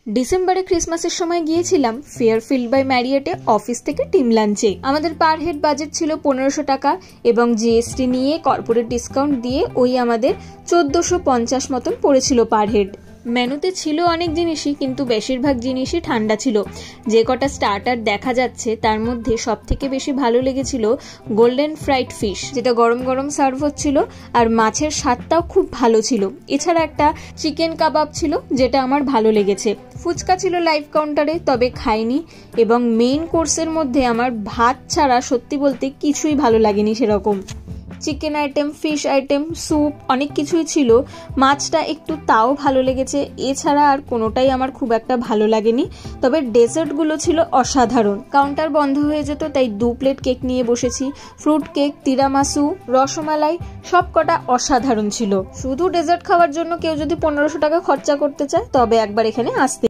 ডিসেম্বরে ক্রিসমাসের সময় গিয়েছিলাম ফেয়ারফিল্ড বাই ম্যারিয়েটে অফিস থেকে টিম লাঞ্চে। আমাদের পার হেড বাজেট ছিল 1500 টাকা এবং জিএসটি নিয়ে কর্পোরেট ডিসকাউন্ট দিয়ে ওই আমাদের 1450 মতন পড়েছিল পার হেড। মেনুতে ছিল অনেক জিনিসই, কিন্তু বেশিরভাগ জিনিসই ঠান্ডা ছিল। যে কটা স্টার্টার দেখা যাচ্ছে তার মধ্যে সব থেকে বেশি ভালো লেগেছিল গোল্ডেন ফ্রাইড ফিশ, যেটা গরম গরম সার্ভ হচ্ছিল, আর মাছের স্বাদটাও খুব ভালো ছিল। এছাড়া একটা চিকেন কাবাব ছিল যেটা আমার ভালো লেগেছে। ফুচকা ছিল লাইভ কাউন্টারে, তবে খাইনি। এবং মেইন কোর্সের মধ্যে আমার ভাত ছাড়া সত্যি বলতে কিছুই ভালো লাগেনি সেরকম। Chicken item, fish item, soup অনেক কিছুই ছিল। মাছটা একটু তাও ভালো লেগেছে, এছাড়া আর কোনোটাই আমার খুব একটা ভালো লাগেনি। তবে ডেজার্টগুলো ছিল অসাধারণ। কাউন্টার বন্ধ হয়ে যেত, তাই 2 প্লেট কেক নিয়ে বসেছি। ফ্রুট কেক, তিরামাসু, রসমালাই সব কটা অসাধারণ ছিল। শুধু ডেজার্ট খাওয়ার জন্য কেউ যদি 1500 টাকা খরচা করতে চায় তবে একবার এখানে আসতে